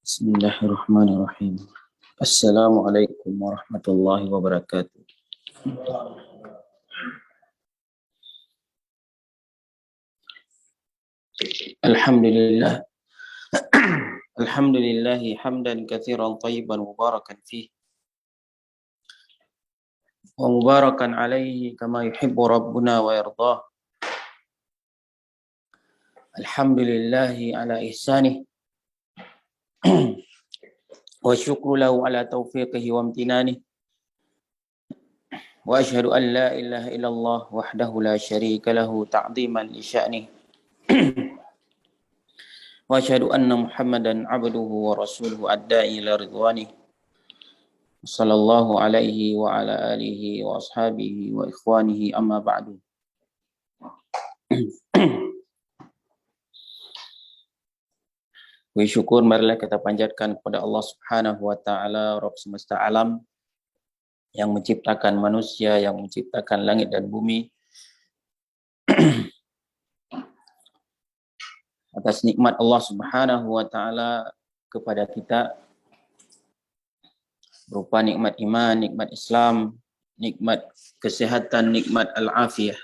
Bismillahirrahmanirrahim. Assalamualaikum warahmatullahi wabarakatuh. Alhamdulillah. Alhamdulillahi hamdan katsiran thayyiban mubarakan fih. Wa mubarakan alaihi kama yuhibbu rabbuna wa yardah. Alhamdulillahi ala ihsanih. Wa syukru lahu ala taufiqihi wa amtinanih. Wa ashhadu an la ilaha illallah wahdahu la syarika lahu ta'ziman li sya'nih. Wa asyhadu anna Muhammadan abduhu wa rasuluhu adda'i ila ridwanih. Sallallahu alaihi wa ala alihi wa ashabihi wa ikhwanihi amma ba'du. Puji syukur marilah kita panjatkan kepada Allah Subhanahu wa taala, Rabb semesta alam yang menciptakan manusia, yang menciptakan langit dan bumi. Atas nikmat Allah Subhanahu wa taala kepada kita berupa nikmat iman, nikmat Islam, nikmat kesehatan, nikmat al-afiyah,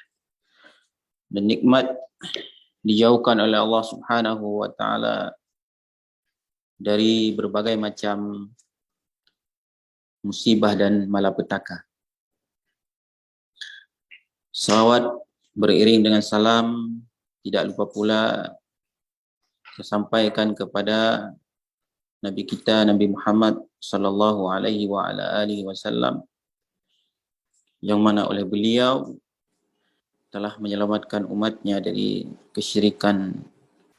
dan nikmat dijauhkan oleh Allah Subhanahu wa taala dari berbagai macam musibah dan malapetaka. Salawat beriring dengan salam tidak lupa pula saya sampaikan kepada Nabi kita, Nabi Muhammad sallallahu alaihi wa ala alihi wasallam, yang mana oleh beliau telah menyelamatkan umatnya dari kesyirikan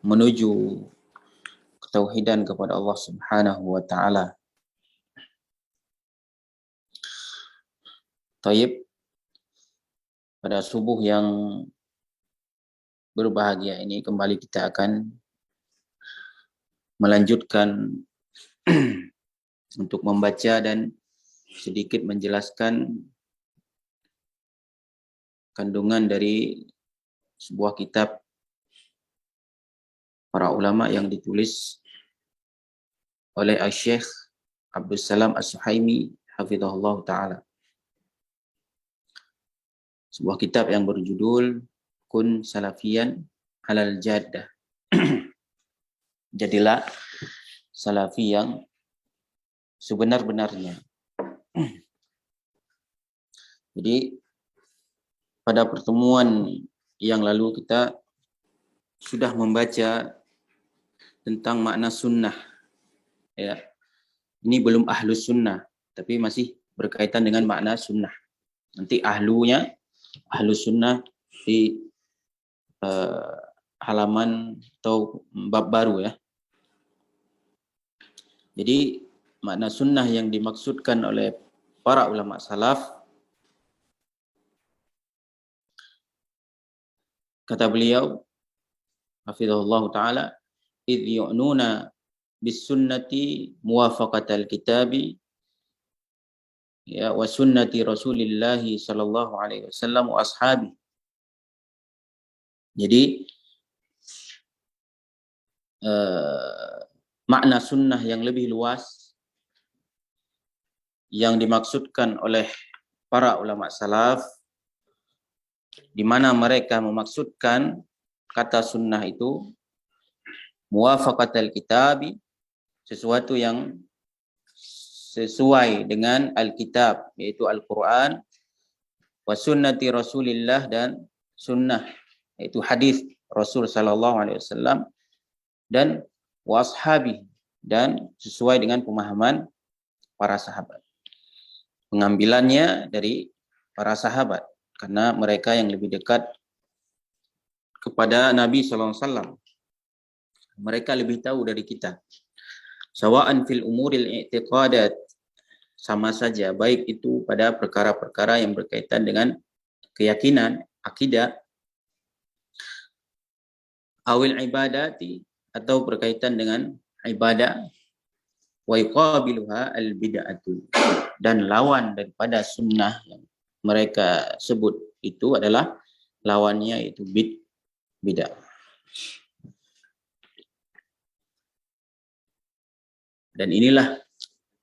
menuju ketauhidan kepada Allah Subhanahu wa taala. Taib, pada subuh yang berbahagia ini kembali kita akan melanjutkan untuk membaca dan sedikit menjelaskan kandungan dari sebuah kitab para ulama yang ditulis oleh Syekh Abdul Salam As-Suhaimi hafizahullah ta'ala. Sebuah kitab yang berjudul Kun Salafiyan Alal Jaddah. Jadilah salafi yang sebenar-benarnya. Jadi pada pertemuan yang lalu kita sudah membaca tentang makna sunnah. Ya. Ini belum ahlus sunnah, tapi masih berkaitan dengan makna sunnah. Nanti ahlus sunnah di halaman atau bab baru ya. Jadi makna sunnah yang dimaksudkan oleh para ulama salaf, kata beliau hafizahullah ta'ala, idh yu'nuna bis sunnati muwafaqatal kitabi ya wa sunnati rasulillahi sallallahu alaihi wasallam wa ashabi. Jadi makna sunnah yang lebih luas yang dimaksudkan oleh para ulama salaf, di mana mereka memaksudkan kata sunnah itu muwafaqatal kitabi, sesuatu yang sesuai dengan Alkitab, yaitu Al-Quran, wa sunnati Rasulillah, dan sunnah, yaitu hadis Rasul sallallahu alaihi wasallam, dan wa ashabi, dan sesuai dengan pemahaman para sahabat. Pengambilannya dari para sahabat, karena mereka yang lebih dekat kepada Nabi sallallahu alaihi wasallam. Mereka lebih tahu dari kita. Sawa'an fil umuril i'tiqadat, sama saja, baik itu pada perkara-perkara yang berkaitan dengan keyakinan, akidah, awil ibadati, atau berkaitan dengan ibadah, wa yuqabiluha al-bid'atu, dan lawan daripada sunnah yang mereka sebut itu adalah lawannya, yaitu bid'ah. Dan inilah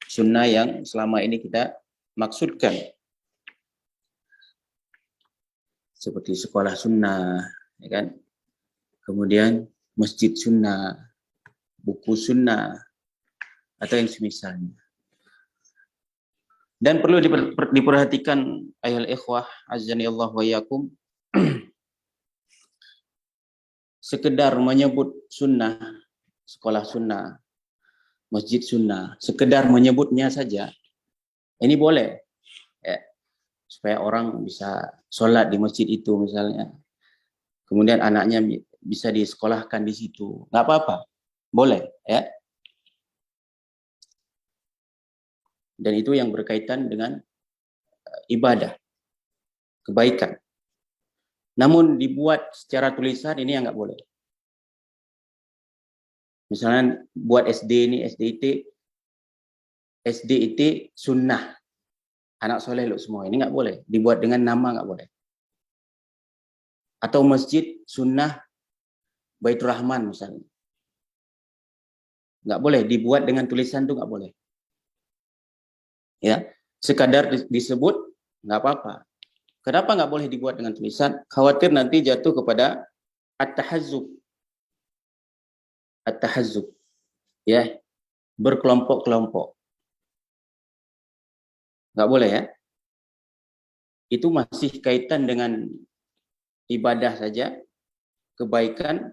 sunnah yang selama ini kita maksudkan. Seperti sekolah sunnah, ya kan? Kemudian masjid sunnah, buku sunnah, atau yang semisalnya. Dan perlu diperhatikan ayol ikhwah azani Allah wa yakum, sekedar menyebut sunnah, sekolah sunnah, masjid sunnah, sekedar menyebutnya saja, ini boleh, ya, supaya orang bisa sholat di masjid itu misalnya, kemudian anaknya bisa disekolahkan di situ, nggak apa-apa, boleh, ya. Dan itu yang berkaitan dengan ibadah, kebaikan. Namun dibuat secara tulisan ini yang nggak boleh. Misalnya buat SD ini, SDIT sunnah, anak soleh lo semua, ini nggak boleh. Dibuat dengan nama nggak boleh. Atau masjid sunnah Baitur Rahman misalnya. Nggak boleh, dibuat dengan tulisan itu nggak boleh. Ya, sekadar disebut nggak apa-apa. Kenapa nggak boleh dibuat dengan tulisan? Khawatir nanti jatuh kepada at-tahazzub. At-tahazzub. Ya, berkelompok-kelompok. Nggak boleh, ya. Itu masih kaitan dengan ibadah saja, kebaikan,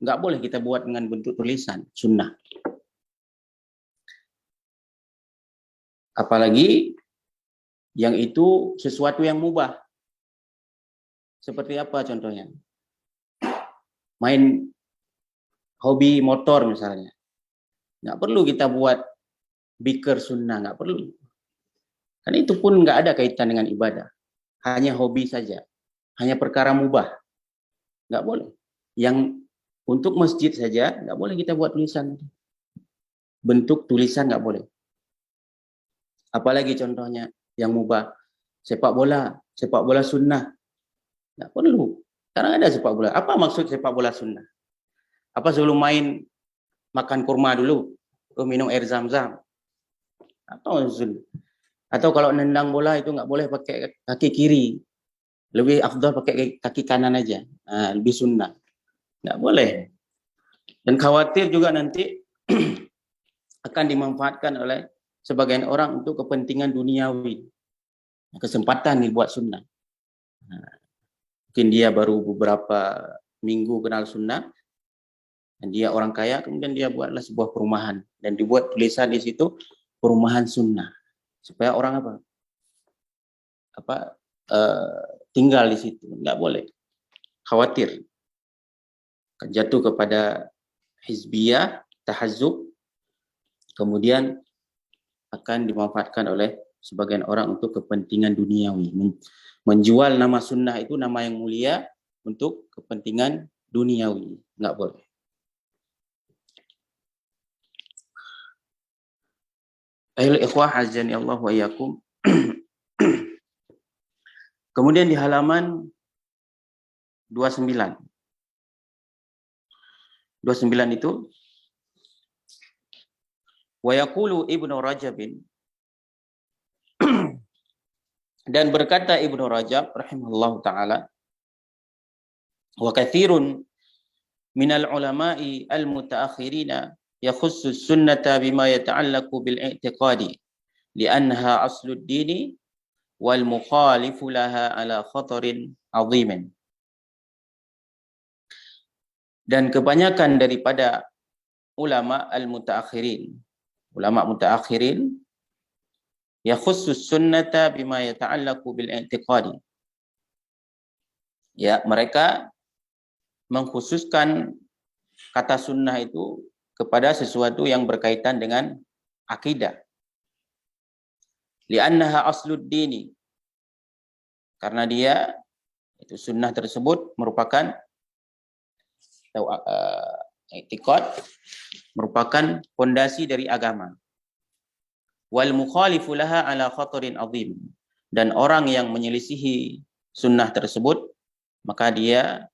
nggak boleh kita buat dengan bentuk tulisan, sunnah. Apalagi yang itu sesuatu yang mubah. Seperti apa contohnya? Main hobi motor misalnya. Nggak perlu kita buat beaker sunnah, nggak perlu. Karena itu pun nggak ada kaitan dengan ibadah. Hanya hobi saja. Hanya perkara mubah. Nggak boleh. Yang untuk masjid saja, nggak boleh kita buat tulisan. Bentuk tulisan nggak boleh. Apalagi contohnya yang mubah, sepak bola sunnah, nggak perlu. Karena ada sepak bola. Apa maksud sepak bola sunnah? Apa sebelum main makan kurma dulu, minum air zam-zam? Atau maksud? Atau kalau nendang bola itu nggak boleh pakai kaki kiri, lebih afdal pakai kaki kanan aja, lebih sunnah. Nggak boleh. Dan khawatir juga nanti akan dimanfaatkan oleh sebagian orang untuk kepentingan duniawi. Kesempatan nih buat sunnah. Mungkin dia baru beberapa minggu kenal sunnah, dan dia orang kaya, kemudian dia buatlah sebuah perumahan. Dan dibuat tulisan di situ, perumahan sunnah. Supaya orang tinggal di situ. Nggak boleh. Khawatir. Jatuh kepada hizbiyah, tahazzub, kemudian akan dimanfaatkan oleh sebagian orang untuk kepentingan duniawi. Menjual nama sunnah itu nama yang mulia untuk kepentingan duniawi. Nggak boleh. Ayolah ikhwah azani Allah wa iyyakum. Kemudian di halaman 29. 29 itu wa yaqulu Ibnu Rajab dan berkata Ibnu Rajab rahimahullahu taala, wa katsirun minal ulama'i al-mutaakhirina yakhussu sunnata bima yata'allaqu bil i'tiqadi li'annaha aslud dini wal mukhalifu laha ala khatarin 'azimin. Dan kebanyakan daripada ulama al-mutaakhirin, ulama mutaakhirin yakhussus sunnata bima yata'allaqu bil i'tiqadi. Ya, mereka mengkhususkan kata sunnah itu kepada sesuatu yang berkaitan dengan akidah. Li'annaha aslud dini. Karena dia itu sunnah tersebut merupakan i'tiqad, merupakan fondasi dari agama. Wal mukhalifu laha ala khatarin azim. Dan orang yang menyelisihi sunnah tersebut, maka dia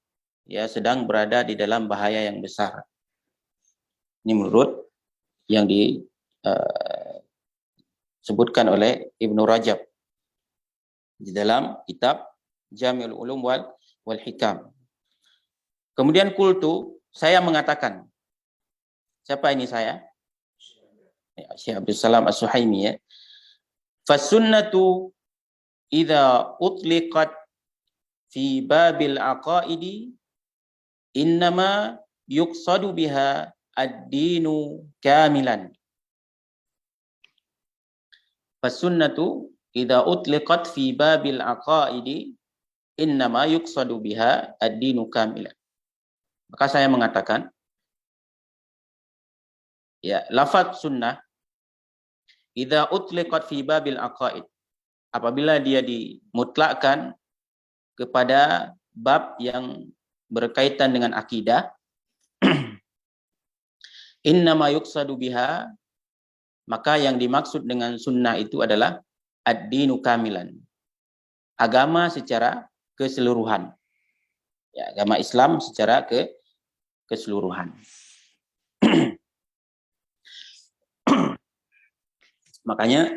sedang berada di dalam bahaya yang besar. Ini menurut yang sebutkan oleh Ibnu Rajab di dalam kitab Jami'ul Ulum wal Hikam. Kemudian qultu, saya mengatakan. Siapa ini saya? Syekh Abdul Salam As-Suhaimi ya. Fasunnatu idza utliqat fi babil aqaidi innama yuqsadu biha ad-dinu kamilan. Fasunnatu idza utliqat fi babil aqaidi innama yuqsadu biha ad-dinu kamilan. Maka saya mengatakan, ya, lafaz sunnah idza utliqat fi babil aqaid, apabila dia dimutlakkan kepada bab yang berkaitan dengan akidah, innama yuqsadu biha, maka yang dimaksud dengan sunnah itu adalah ad-dinu kamilan, agama secara keseluruhan. Ya, agama Islam secara keseluruhan. Makanya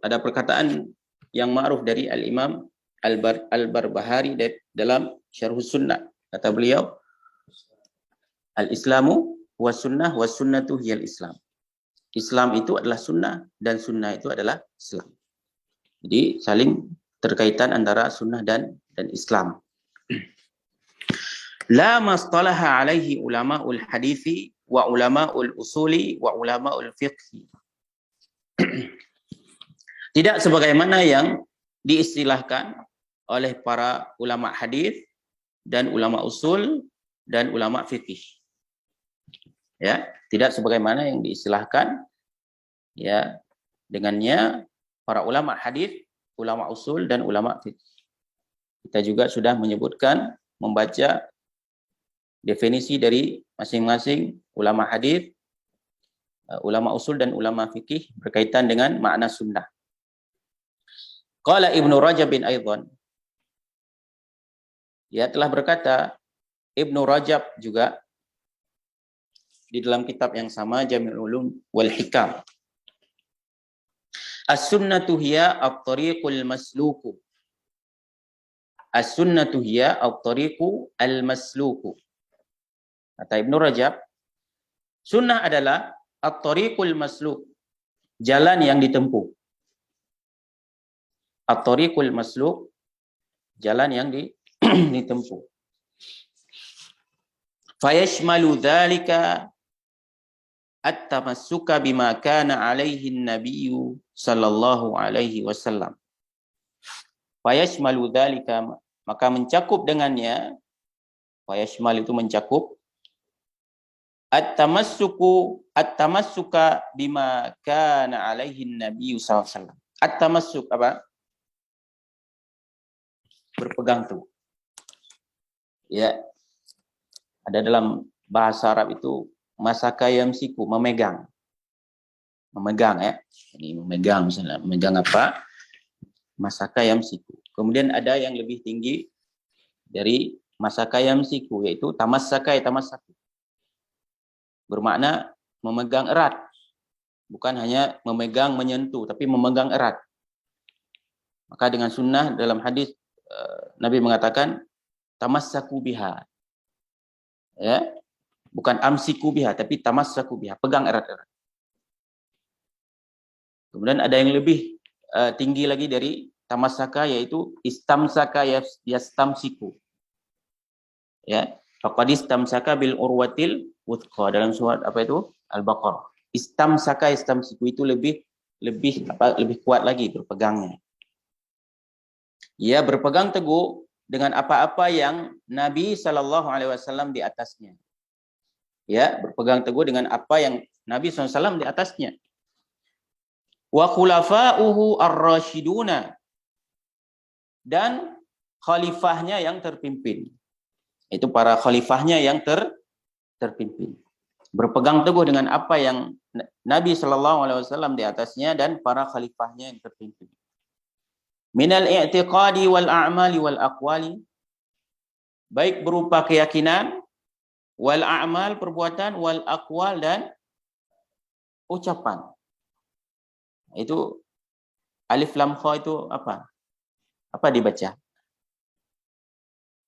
ada perkataan yang ma'ruf dari Al-Imam Al-Barbahari dalam Syarh Sunnah. Kata beliau, Al-Islamu was sunnah was sunnatu hiyal Islam. Islam itu adalah sunnah dan sunnah itu adalah Islam. Jadi saling terkaitan antara sunnah dan Islam. La mastalaha alaihi ulama'ul hadithi wa ulama'ul usuli wa ulama'ul fiqhi. Tidak sebagaimana yang diistilahkan oleh para ulama hadis dan ulama usul dan ulama fikih. Ya, tidak sebagaimana yang diistilahkan ya dengannya para ulama hadis, ulama usul dan ulama fikih. Kita juga sudah menyebutkan, membaca definisi dari masing-masing ulama hadis, ulama usul dan ulama fikih berkaitan dengan makna sunnah. Qala Ibnu Rajab bin Aidan, ya telah berkata Ibnu Rajab juga di dalam kitab yang sama Jami'ul Ulum wal Hikam. As-sunnatu hiya at-tariqul masluku. As-sunnatu hiya at-tariqu al-masluku. Kata Ibnu Rajab, sunnah adalah at-tariqul masluk, jalan yang ditempuh. At-tariqul masluk, jalan yang ditempuh. Fayashmalu dzalika at-tamassuka bima kana alaihi an-nabiyyu sallallahu alaihi wasallam. Fayashmalu dzalika, maka mencakup dengannya, fayashmal itu mencakup, at-tamassuka bima kana alaihi an-nabiyyu sallallahu alaihi wasallam. At-tamassuk apa? Berpegang teguh. Ya. Ada dalam bahasa Arab itu masaka yamsiku, memegang. Memegang ya. Ini memegang misalnya, memegang apa? Masaka yamsiku. Kemudian ada yang lebih tinggi dari masaka yamsiku, yaitu tamassaka tamassaku. Bermakna memegang erat. Bukan hanya memegang menyentuh, tapi memegang erat. Maka dengan sunnah dalam hadis Nabi mengatakan tamassaku biha. Ya, bukan amsiku biha, tapi tamassaku biha, pegang erat-erat. Kemudian ada yang lebih tinggi lagi dari tamassaka, yaitu istamsaka yastamsiku. Ya, faqad istamsaka bil urwatil wuthqa, dalam surat apa itu? Al-Baqarah. Istamsaka yastamsiku itu lebih kuat lagi berpegangnya. Ia berpegang teguh dengan apa-apa yang Nabi Sallallahu Alaihi Wasallam di atasnya. Ya, berpegang teguh dengan apa yang Nabi SAW di atasnya. Wa khulafa'uhu ar-rasyiduna, dan khalifahnya yang terpimpin. Itu para khalifahnya yang terpimpin. Berpegang teguh dengan apa yang Nabi Sallallahu Alaihi Wasallam di atasnya dan para khalifahnya yang terpimpin. Minal i'tiqadi wal a'mali wal aqwali, baik berupa keyakinan, wal a'mal perbuatan, wal aqwal ucapan. Itu alif lam kha itu apa? Apa dibaca?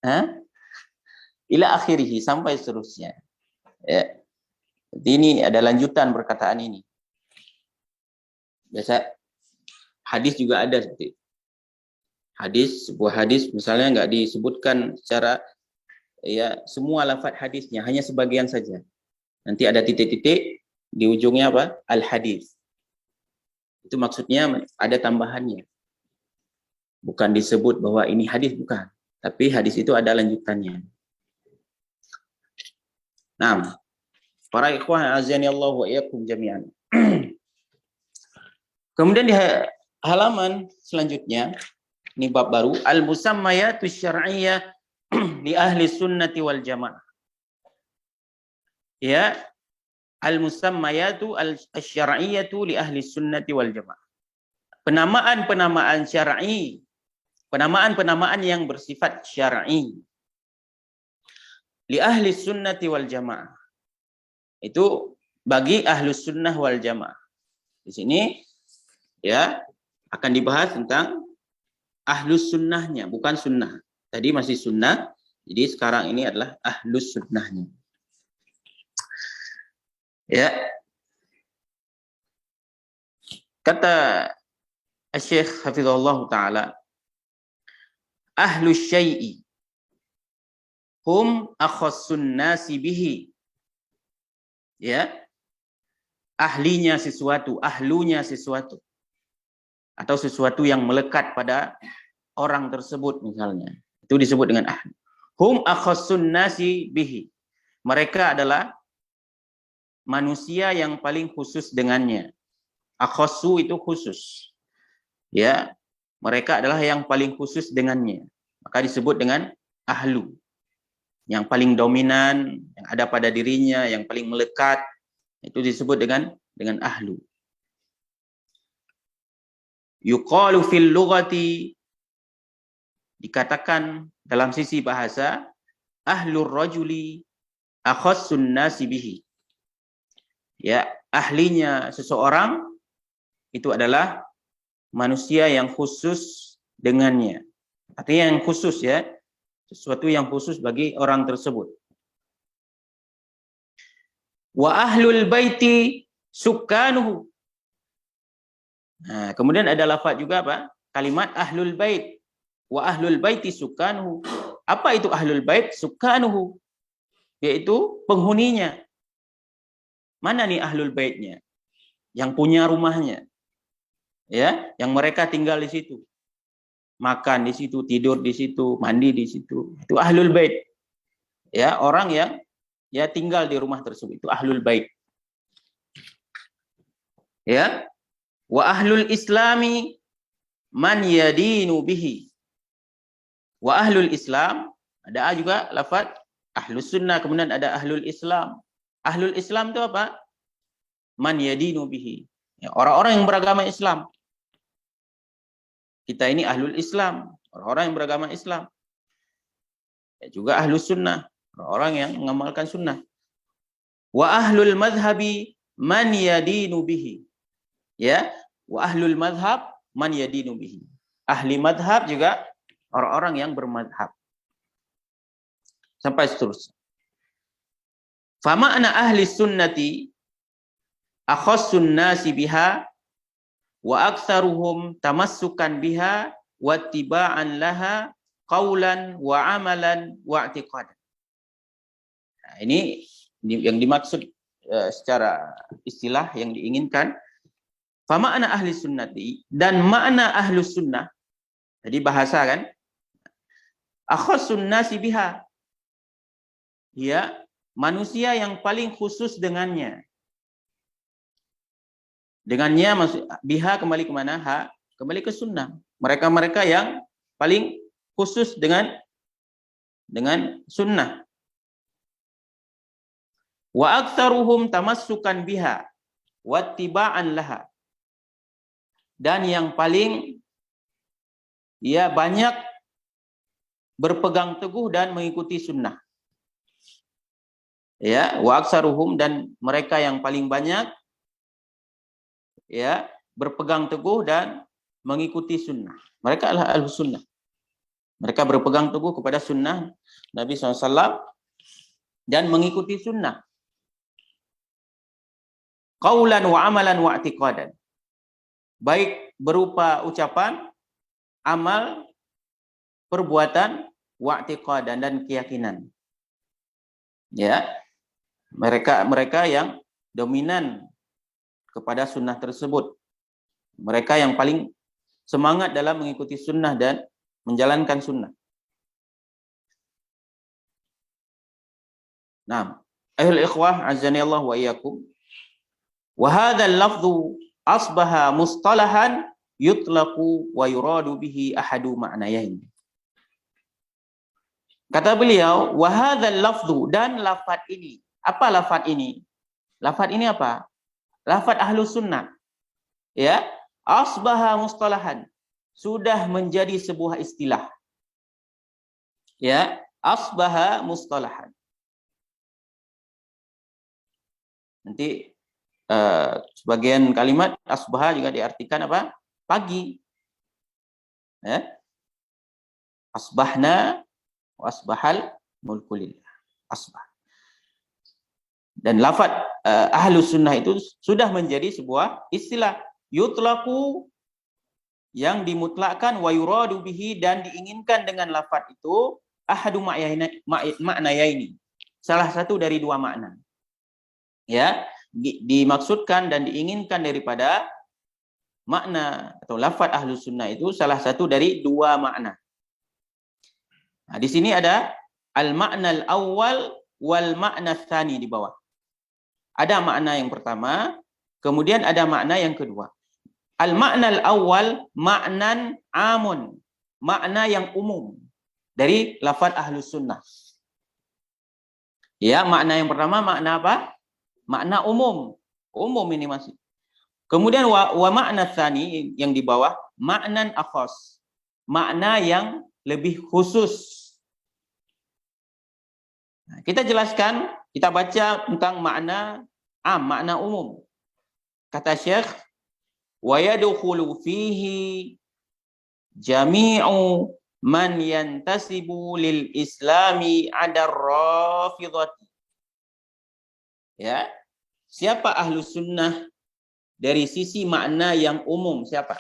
Hah? Ila akhirih, sampai seterusnya. Ya. Jadi ini ada lanjutan perkataan ini. Biasa hadis juga ada seperti itu. Sebuah hadis misalnya nggak disebutkan secara ya semua lafaz hadisnya, hanya sebagian saja. Nanti ada titik-titik di ujungnya apa? Al hadis. Itu maksudnya ada tambahannya. Bukan disebut bahwa ini hadis, bukan. Tapi hadis itu ada lanjutannya. Nah, para ikhwah azani Allah wa iyyakum jami'an. Kemudian di halaman selanjutnya, ini bab baru, al-musammayatus syar'iyyah li ahli sunnati wal jamaah. Ya, al-musammayatu al-syar'iyyatu li ahli sunnati wal jamaah. Penamaan-penamaan syar'i, penamaan-penamaan yang bersifat syar'i li ahli sunnati wal jamaah. Itu bagi ahli sunnah wal jamaah. Di sini ya akan dibahas tentang ahlus sunnahnya, bukan sunnah. Tadi masih sunnah, jadi sekarang ini adalah ahlus sunnahnya. Ya. Kata Syekh Hafizahullah Ta'ala, ahlus syai'i hum akhassun nasi bihi. Ya. Ahlinya sesuatu, ahlunya sesuatu. Atau sesuatu yang melekat pada orang tersebut misalnya. Itu disebut dengan ahli. Hum akhassun nasi bihi. Mereka adalah manusia yang paling khusus dengannya. Akhassu itu khusus. Ya, mereka adalah yang paling khusus dengannya. Maka disebut dengan ahlu. Yang paling dominan, yang ada pada dirinya, yang paling melekat, itu disebut dengan ahlu. Yuqalu fil lughati, dikatakan dalam sisi bahasa, ahlur rajuli akhassun nasi bihi. Ya, ahlinya seseorang itu adalah manusia yang khusus dengannya. Artinya yang khusus ya, sesuatu yang khusus bagi orang tersebut. Wa ahlul baiti sukkanuhu. Nah, kemudian ada lafaz juga apa? Kalimat ahlul bait. Wa ahlul baiti sukkanuhu. Apa itu ahlul bait? Sukkanuhu. Yaitu penghuninya. Mana nih ahlul baitnya? Yang punya rumahnya. Ya, yang mereka tinggal di situ. Makan di situ, tidur di situ, mandi di situ. Itu ahlul bait. Ya, orang yang ya tinggal di rumah tersebut. Itu ahlul bait. Ya. Wa ahlul islami man yadinu bihi. Wa ahlul islam, ada juga lafaz ahlus sunnah, kemudian ada ahlul islam. Ahlul islam itu apa? Man yadinu bihi. Ya, orang-orang yang beragama Islam. Kita ini ahlul islam, orang-orang yang beragama Islam. Ya, juga ahlus sunnah, orang-orang yang mengamalkan sunnah. Wa ahlul madhabi man yadinu bihi. Ya, wa ahlul madhab man yadinu bihi. Ahli madhab juga orang-orang yang bermadhab. Sampai seterusnya. Fama'na ahli sunnati akhassun nasi biha wa aktsaruhum tamassukan biha wa tiba'an laha qaulan wa amalan wa i'tiqadan. Nah, ini yang dimaksud secara istilah yang diinginkan. Fama'na ahli sunnati, dan makna ahlus sunnah. Jadi bahasa kan? Akhassun nasi biha. Ya, manusia yang paling khusus dengannya. Dengannya maksud biha kembali ke mana? Ha, kembali ke sunnah. Mereka-mereka yang paling khusus dengan sunnah. Wa aktsaruhum tamassukan biha wattiba'an laha. Dan yang paling ya banyak berpegang teguh dan mengikuti sunnah. Ya, wa aktsaruhum, dan mereka yang paling banyak ya, berpegang teguh dan mengikuti sunnah. Mereka adalah ahlu sunnah. Mereka berpegang teguh kepada sunnah Nabi SAW dan mengikuti sunnah. Qaulan wa amalan wa i'tiqadan. Baik berupa ucapan, amal, perbuatan, wa i'tiqadan, dan keyakinan. Ya, mereka yang dominan kepada sunnah tersebut. Mereka yang paling semangat dalam mengikuti sunnah dan menjalankan sunnah. Nah, ahlul ikhwah azani Allah wa iyyakum. Wa hadzal lafdhu asbaha mustalahan yutlaqu wa yuradu bihi ahadu ma'nayain. Kata beliau, wa hadzal lafdhu, dan lafaz ini. Apa lafaz ini? Lafaz ini apa? Lafaz ahlus sunnah. Ya, asbaha mustalahan, sudah menjadi sebuah istilah. Ya, asbaha mustalahan. Nanti sebagian kalimat asbaha juga diartikan apa? Pagi. Ya. Asbahna wa asbahal mulku lillah. Asbah. Dan lafaz ahlus sunnah itu sudah menjadi sebuah istilah. Yutlaqu, yang dimutlakkan, wa yuradu bihi, dan diinginkan dengan lafaz itu ahadu ma'nayaini. Salah satu dari dua makna. Ya, dimaksudkan dan diinginkan daripada makna atau lafaz ahlus sunnah itu salah satu dari dua makna. Nah, di sini ada al-ma'na al-awwal wal ma'na tsani di bawah. Ada makna yang pertama, kemudian ada makna yang kedua. Al-ma'na al-awwal ma'nan amun, makna yang umum dari lafaz ahlus sunnah. Ya, makna yang pertama makna apa? Makna umum. Umum ini masih. Kemudian wa makna tsani yang di bawah, maknan akhas, makna yang lebih khusus. Nah, kita jelaskan, kita baca tentang makna makna umum. Kata Syekh, wa yadkhulu fihi jami'u man yantasibu lil islami adar rafidhati. Ya, siapa ahlus sunnah dari sisi makna yang umum, siapa?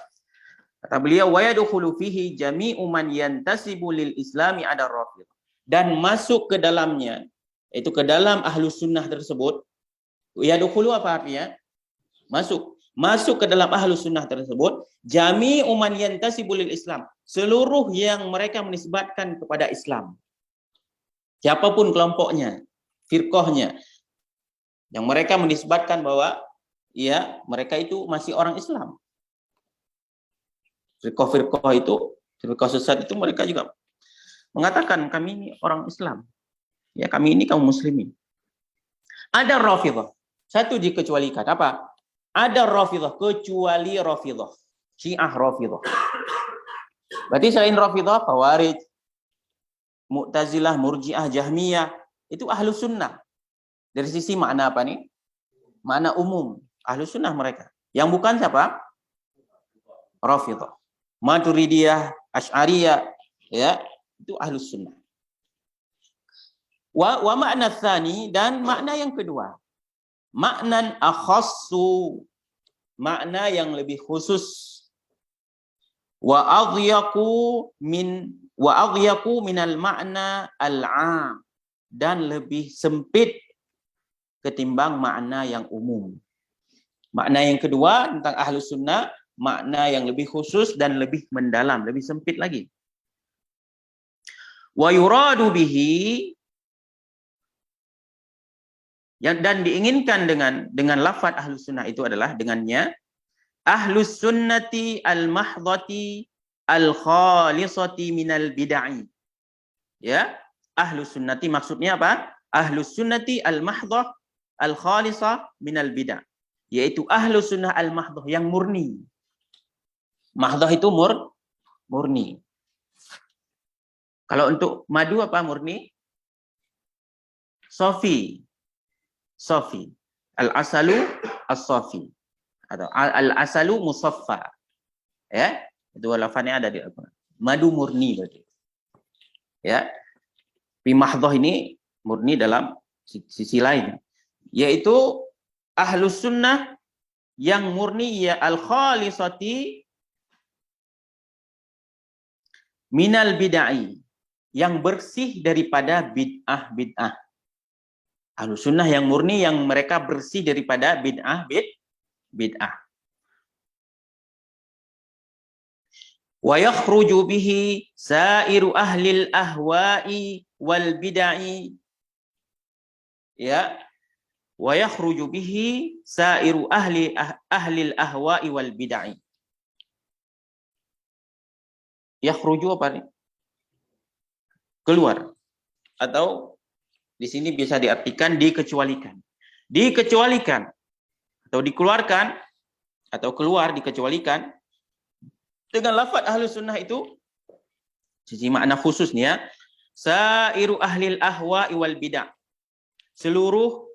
Kata beliau, wa yadkhulu fihi jami'u man yantasibu lil islami adar rafidhah. Dan masuk ke dalamnya, itu ke dalam ahlus sunnah tersebut. Yadkhulu apa artinya? Masuk ke dalam ahlus sunnah tersebut, jami'u man yantasibu lil Islam, seluruh yang mereka menisbatkan kepada Islam. Siapapun kelompoknya, firqahnya, yang mereka menisbatkan bahwa ya mereka itu masih orang Islam. Firqah-firqah itu, firqah sesat itu mereka juga mengatakan kami ini orang Islam. Ya, kami ini kaum muslimin. Ada Rafidhah. Satu dikecualikan. Apa? Ada Rafidhah, kecuali Rafidhah. Syiah Rafidhah. Berarti selain Rafidhah, Khawarij, Mu'tazilah, Murji'ah, Jahmiyah, itu ahlus sunnah. Dari sisi makna apa nih? Makna umum. Ahlus sunnah mereka. Yang bukan siapa? Rafidhah. Maturidiyah, Asy'ariyah, ya, itu ahlus sunnah. Wa makna tsani, dan makna yang kedua, maknan akhassu, makna yang lebih khusus. Wa adhyaqu minal makna al-'am, dan lebih sempit ketimbang makna yang umum. Makna yang kedua tentang ahlus sunnah, makna yang lebih khusus dan lebih mendalam, lebih sempit lagi. Wa yuradu bihi, dan diinginkan dengan lafaz ahlus sunnah itu adalah dengannya ahlus sunnati al-mahdhati al-khalisati minal bid'ah. Ya, ahlus sunnati maksudnya apa? Ahlus sunnati al-mahdhah al-khalisah minal bid'ah, yaitu ahlus sunnah al-mahdhah yang murni. Mahdhah itu murni. Kalau untuk madu apa murni? Sofi. Al-asalu as-sofi. atau al-asalu musaffa. Ya, itu lafaznya ada di Al-Qur'an. Madu murni berarti. Ya. Fi mahdhah ini murni dalam sisi lain, yaitu ahlus sunnah yang murni ya al-khalisati minal bid'ah, yang bersih daripada bid'ah. Ahlus sunnah yang murni yang mereka bersih daripada bid'ah. Wa yakhruju bihi sairu ahlil ahwa'i wal bid'ah. Ya, wa yakhruju bihi sairu ahlil ahwa'i wal bid'ah. Yakhruju apa nih? Keluar. Atau di sini bisa diartikan dikecualikan. Dikecualikan atau dikeluarkan atau keluar, dikecualikan dengan lafaz ahlus sunnah itu sisi makna khusus nih ya. Sairu ahlil ahwa'i wal bid'ah. Seluruh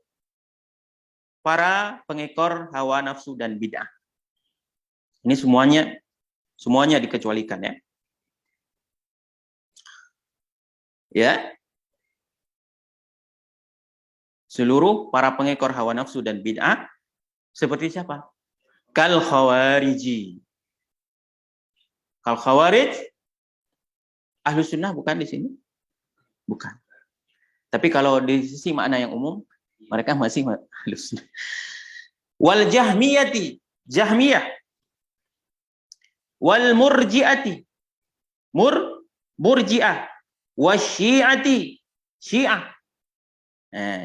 para pengekor hawa nafsu dan bid'ah. Ini semuanya dikecualikan ya. Ya. Seluruh para pengekor hawa nafsu dan bid'ah seperti siapa? Kal khawariji. Kal khawarij ahlus sunnah bukan di sini? Bukan. Tapi kalau di sisi makna yang umum, mereka masih ahlus sunnah. Wal jahmiyati, jahmiyah. Wal murji'ati, murji'ah. Wasyi'ati, syiah.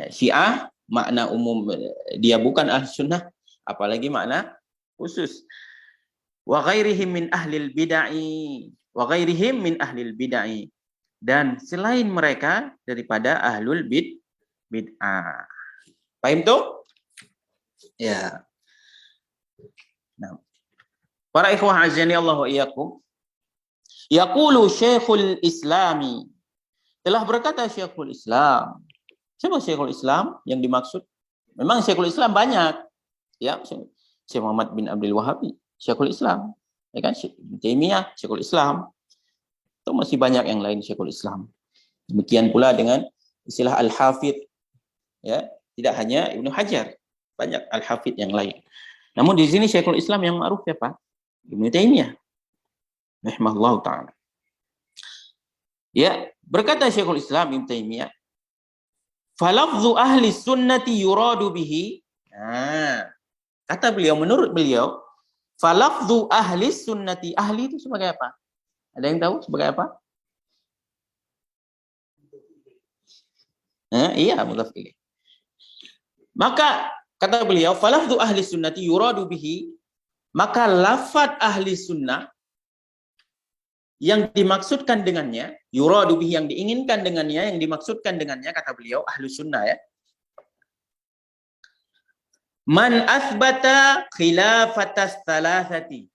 Syiah makna umum dia bukan ahlus sunnah, apalagi makna khusus. Wa ghairihim min ahlil bid'ah, wa ghairihim min ahlil bid'ah, dan selain mereka daripada ahlul bid'ah. Paham tuh? Ya. Nah, para ikhwah azani Allah wa iyyakum, yaqulu Syekhul Islami, telah berkata Syekhul Islam. Siapa Syekhul Islam yang dimaksud? Memang Syekhul Islam banyak. Ya, Syekh Muhammad bin Abdul Wahhab, Syekhul Islam. Ya kan? Syekh Taimiyah, Syekhul Islam. Itu masih banyak yang lain Syekhul Islam. Demikian pula dengan istilah Al-Hafidh. Ya, tidak hanya Ibnu Hajar, banyak Al-Hafidh yang lain. Namun di sini Syekhul Islam yang ma'ruf siapa? Ibnu Taimiyah. Rahimahullahu taala. Ya, berkata Syekhul Islam Ibnu Taimiyah, falafzu ahli sunnati yuradu bihi. Nah, kata beliau, menurut beliau, falafzu ahli sunnati, ahli itu sebagai apa? Ada yang tahu sebagai apa? Iya, mudhaf ilaih. Maka kata beliau, falafzu ahli sunnati yuradu bihi, maka lafaz ahli sunnah yang dimaksudkan dengannya, yuradu bihi yang diinginkan dengannya, yang dimaksudkan dengannya, kata beliau, ahlu sunnah ya. Man asbata khilafatas thalathati.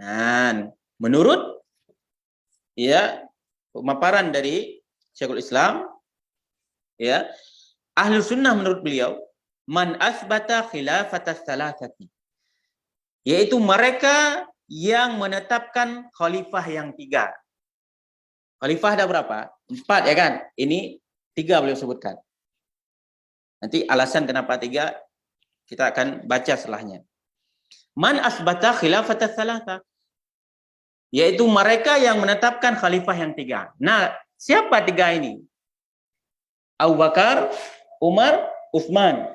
Nah, menurut ya pemaparan dari Syekhul Islam, ya, ahlu sunnah menurut beliau, man asbata khilafatas thalathati, yaitu mereka yang menetapkan khalifah yang 3. Khalifah ada berapa? 4 ya kan? Ini 3 beliau sebutkan. Nanti alasan kenapa 3 kita akan baca setelahnya. Man asbata khilafata tsalatsa, yaitu mereka yang menetapkan khalifah yang 3. Nah, siapa 3 ini? Abu Bakar, Umar, Utsman.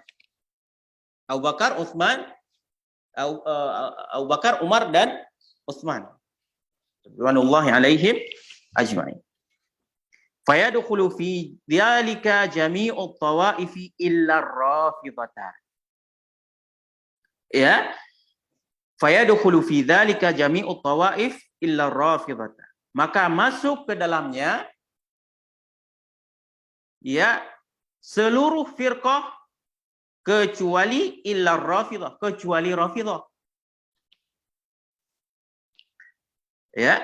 Abu Bakar, Utsman, Abu Bakar, Umar dan Utsman. Radhiyallahu alaihim ajma'in. Fayadkhulu fi dzalika jami'ut tawaifi illa ar-rafidhah. Ya. Fayadkhulu fi dzalika jami'ut tawaif illa ar-rafidhah. Maka masuk ke dalamnya ya seluruh firqah kecuali illa ar-rafidhah, kecuali Rafidhah. Ya,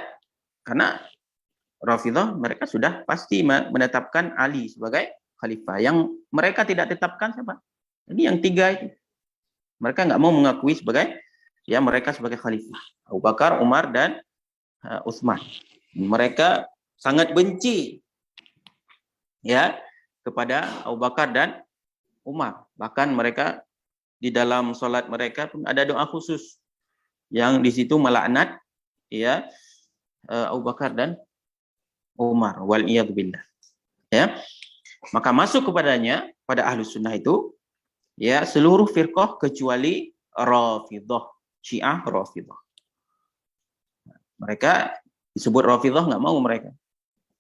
karena Rafidhah mereka sudah pasti menetapkan Ali sebagai khalifah. Yang mereka tidak tetapkan siapa? Ini yang 3 itu. Mereka nggak mau mengakui sebagai mereka sebagai khalifah. Abu Bakar, Umar, dan Utsman. Mereka sangat benci kepada Abu Bakar dan Umar. Bahkan mereka di dalam sholat mereka pun ada doa khusus yang di situ melaknat Abu Bakar dan Umar, wal iyad billah. Maka masuk kepadanya pada Ahlus Sunnah itu seluruh firqah kecuali Rafidhah, Syiah Rafidhah. Mereka disebut Rafidhah nggak mau mereka.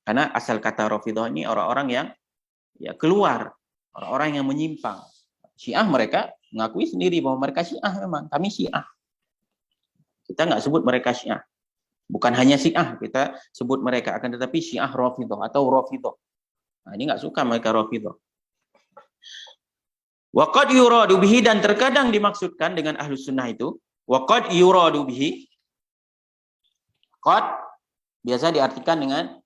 Karena asal kata Rafidhah ini orang-orang yang keluar, orang-orang yang menyimpang. Syiah mereka mengakui sendiri bahwa mereka Syiah memang, kami Syiah. Kita nggak sebut mereka Syiah. Bukan hanya Syiah, kita sebut mereka, akan tetapi Syiah Rafidhah atau Rafidhah. Nah, ini nggak suka mereka Rafidhah. Wa qad yuradu bihi, dan terkadang dimaksudkan dengan Ahlus Sunnah itu, wa qad yuradu bihi. Qad biasa diartikan dengan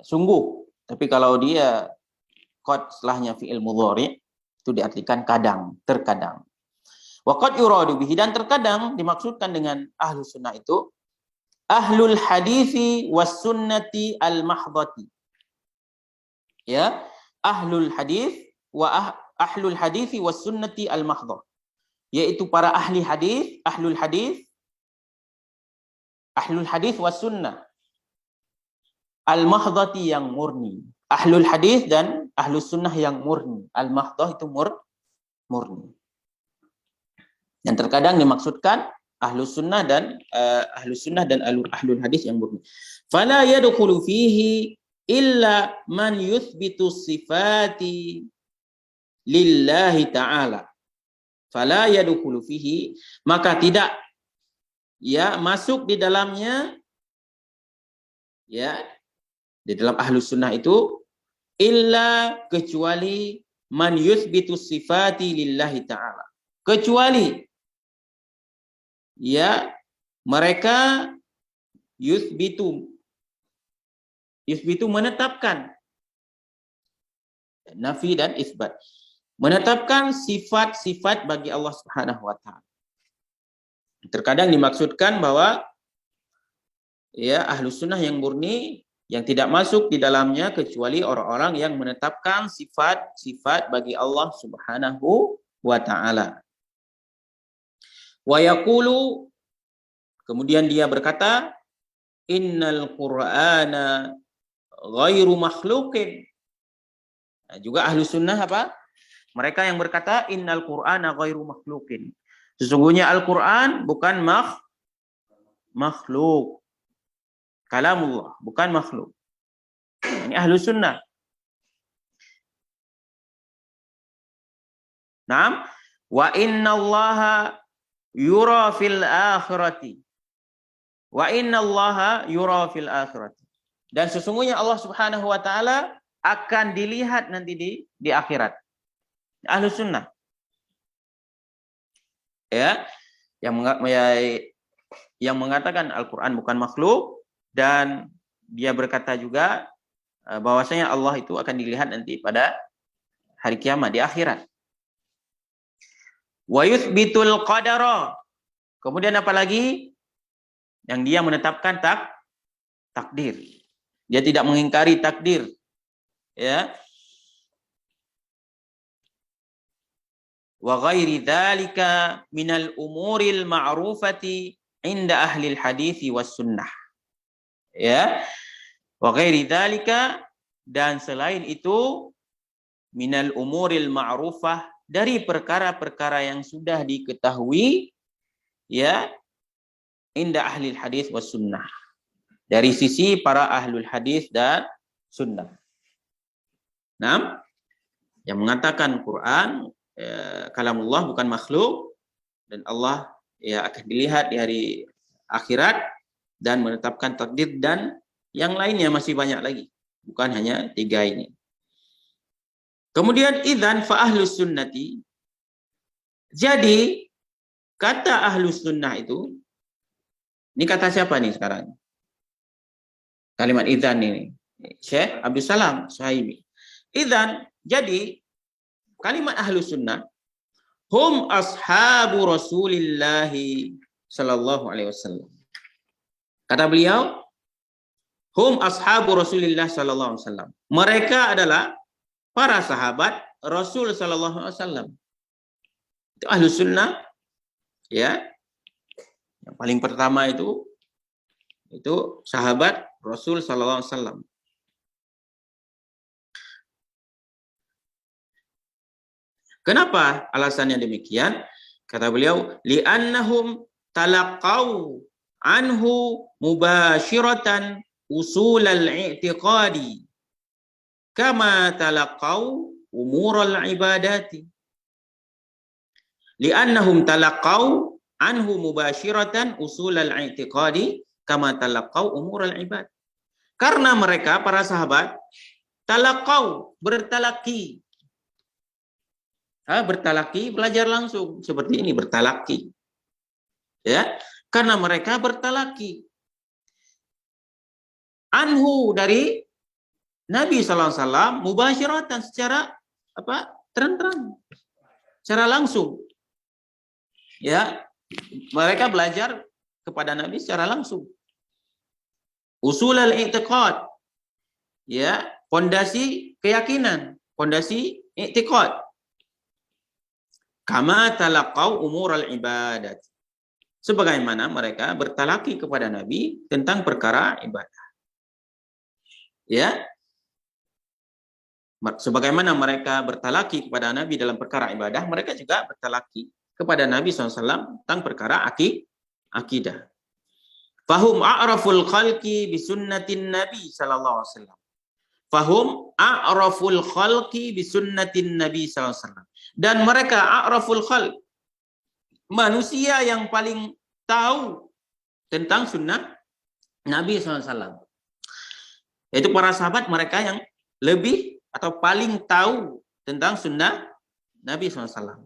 sungguh, tapi kalau dia qad setelahnya fi'il mudhari itu diartikan kadang, terkadang. Wa qad yuradu bihi, dan terkadang dimaksudkan dengan Ahlus Sunnah itu ahlul hadithi was sunnati al mahdhati. Ahlul hadith wa ahlul hadithi was sunnati al mahdhah, yaitu para ahli hadis, ahlul hadis was sunnah al mahdhati yang murni. Ahlul hadis dan ahlus sunnah yang murni. Al mahdhah itu murni. Dan terkadang dimaksudkan ahlus sunnah dan ahlul hadis yang murni. Fala yadkhulu fihi illa man yuthbitu sifati lillahi ta'ala. Fala yadkhulu fihi, maka tidak masuk di dalamnya di dalam ahlus sunnah itu illa, kecuali man yuthbitu sifati lillahi ta'ala, kecuali mereka yuthbitu menetapkan, nafi dan isbat, menetapkan sifat-sifat bagi Allah Subhanahu wa taala. Terkadang dimaksudkan bahwa Ahlus Sunnah yang murni, yang tidak masuk di dalamnya kecuali orang-orang yang menetapkan sifat-sifat bagi Allah Subhanahu wa taala. Wa yaqulu, kemudian dia berkata, innal Qur'ana ghairu makhluqin. Nah, juga Ahlus Sunnah apa? Mereka yang berkata innal Qur'ana ghairu makhluqin. Sesungguhnya Al-Qur'an bukan makhluk. Kalamullah, bukan makhluk. Ini Ahlus Sunnah. Naam, wa innallaha yura fil akhirati. Wa innallaha yura fil akhirati. Dan sesungguhnya Allah Subhanahu wa taala akan dilihat nanti di akhirat. Ahlus Sunnah. Yang mengatakan Al-Qur'an bukan makhluk, dan dia berkata juga bahwasanya Allah itu akan dilihat nanti pada hari kiamat di akhirat. Wa yuthbitul qadara. Kemudian apa lagi? Yang dia menetapkan takdir. Dia tidak mengingkari takdir. Wa ghairi dzalika minal umuril ma'rufati inda ahlil hadithi was sunnah. Wa ghairi dzalika, dan selain itu minal umuril ma'rufah, dari perkara-perkara yang sudah diketahui inda ahlil hadis was sunnah, dari sisi para ahlul hadis dan sunnah. Nah, yang mengatakan Quran kalamullah bukan makhluk, dan Allah akan dilihat di hari akhirat dan menetapkan takdir, dan yang lainnya masih banyak lagi, bukan hanya 3 ini. Kemudian idzan fa ahlus sunnati, jadi kata ahlus sunnah itu, ini kata siapa nih sekarang? Kalimat idzan ini Syekh Abdul Salam Suhaimi. Idzan, jadi kalimat ahlus sunnah hum ashabu Rasulillah sallallahu alaihi wasallam. Kata beliau, hum ashabu Rasulillah sallallahu alaihi wasallam. Mereka adalah para sahabat Rasul sallallahu alaihi wasallam. Itu Ahlus Sunnah, ya. Yang paling pertama itu sahabat Rasul sallallahu alaihi wasallam. Kenapa alasannya demikian? Kata beliau, li'annahum talaqau anhu mubashiratan usul al-i'tiqadi kama talaqau umur al-ibadati. Li'annahum talaqau anhu mubashiratan usul al-i'tiqadi kama talaqau umur al-ibad. Karena mereka para sahabat talaqau, bertalaki. Bertalaki, belajar langsung seperti ini, bertalaki. Ya, karena mereka bertalaki. Anhu, dari Nabi sallallahu alaihi wasallam, mubasyiratan, secara terang-terang, secara langsung. Ya, mereka belajar kepada Nabi secara langsung. Usul al-i'tiqad, ya, fondasi keyakinan, fondasi i'tiqad. Kama talaqau umur al-ibadat. Sebagaimana mereka bertalaki kepada Nabi tentang perkara ibadah. Ya. Sebagaimana mereka bertalaki kepada Nabi dalam perkara ibadah, mereka juga bertalaki kepada Nabi SAW tentang perkara akidah. Fahum a'raful khalqi bisunnatin Nabi sallallahu alaihi wasallam. Fahum a'raful khalqi bisunnatin Nabi sallallahu alaihi wasallam. Dan mereka a'raful khalq, manusia yang paling tahu tentang sunnah Nabi SAW. Yaitu para sahabat, mereka yang lebih atau paling tahu tentang sunnah Nabi SAW.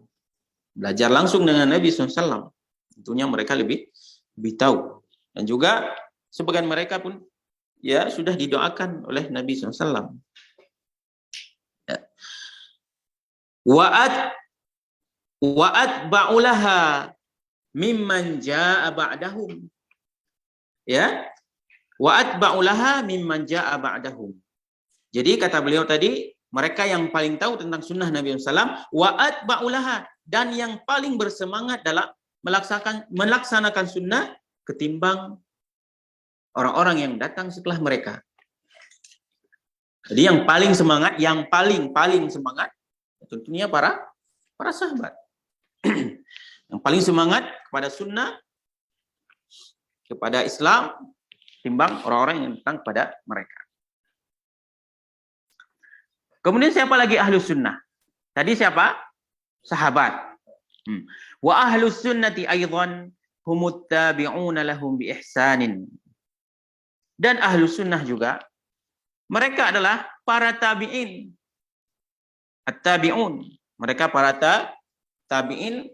Belajar langsung dengan Nabi SAW. Tentunya mereka lebih tahu. Dan juga sebagian mereka pun ya sudah didoakan oleh Nabi SAW. Ya. Wa'at ba'ulaha mimman ja'a ba'dahum. Ya. Wa'at ba'ulaha mimman ja'a ba'dahum. Jadi kata beliau tadi, mereka yang paling tahu tentang sunnah Nabi SAW, wa'at ba'ulaha, dan yang paling bersemangat dalam melaksanakan sunnah ketimbang orang-orang yang datang setelah mereka. Jadi yang paling semangat, yang paling semangat, tentunya para sahabat. Yang paling semangat kepada sunnah, kepada Islam, timbang orang-orang yang datang kepada mereka. Kemudian siapa lagi ahlus sunnah? Tadi siapa? Sahabat. Wa ahlus sunnati aidan humut tabi'una lahum bi ihsanin. Dan ahlus sunnah juga, mereka adalah para tabi'in. At-tabi'un. Mereka para tabi'in,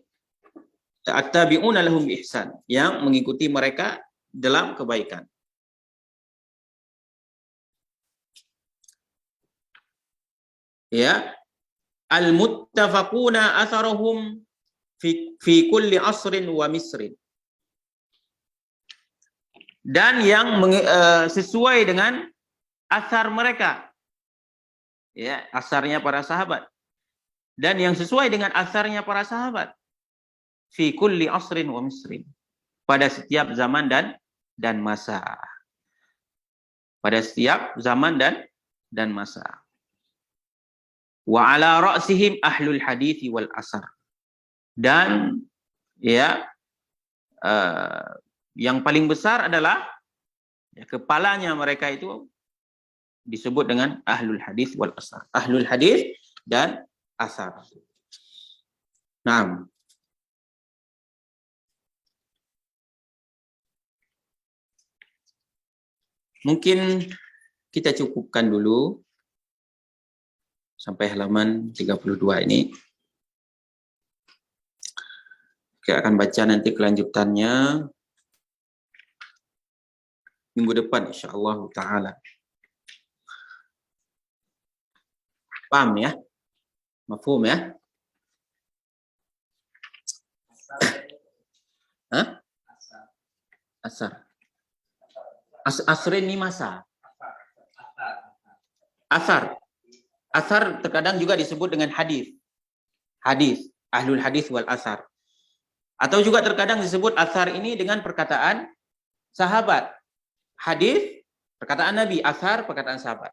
at-tabi'una lahum bi ihsan, yang mengikuti mereka dalam kebaikan. Ya, al-muttafaquna atharuhum fi kulli asrin wa misrin. Dan yang sesuai dengan asar mereka. Ya, asarnya para sahabat. Dan yang sesuai dengan asarnya para sahabat. Fi kulli asrin wa misrin. Pada setiap zaman dan masa. Pada setiap zaman dan masa. Wa ala ra'sihim ahlul hadithi wal asar. Dan ya yang paling besar adalah kepalanya mereka itu disebut dengan ahlul hadis wal asar. Ahlul hadis dan asar. Nah, mungkin kita cukupkan dulu sampai halaman 32 ini. Kita akan baca nanti kelanjutannya minggu depan insyaallah taala. Paham ya? Mafhum ya? Asar. Asrin ini masa. Asar. Asar terkadang juga disebut dengan hadis. Hadis, ahlul hadis wal asar. Atau juga terkadang disebut asar ini dengan perkataan sahabat. Hadis, perkataan Nabi, asar, perkataan sahabat.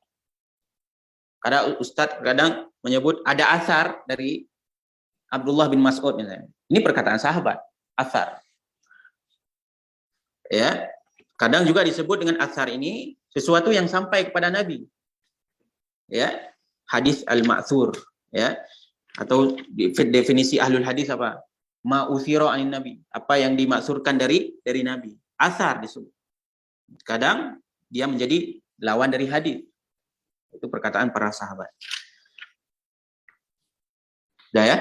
Kadang Ustadz kadang menyebut ada asar dari Abdullah bin Mas'ud misalnya. Ini perkataan sahabat, asar. Ya, kadang juga disebut dengan asar ini sesuatu yang sampai kepada Nabi. Ya, hadis al-ma'thur, ya. Atau definisi ahlul hadis apa? Ma uthira anin nabi, apa yang dimaksurkan dari Nabi. Asar disebut. Kadang dia menjadi lawan dari hadis. Itu perkataan para sahabat. Dah ya?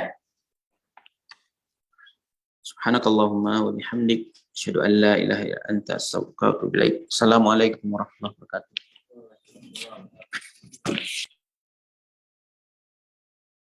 Subhanakallahumma wa bihamdik asyhadu an la ilaha illa anta astaghfiruka wa atubu ilaik. Assalamualaikum warahmatullahi wabarakatuh.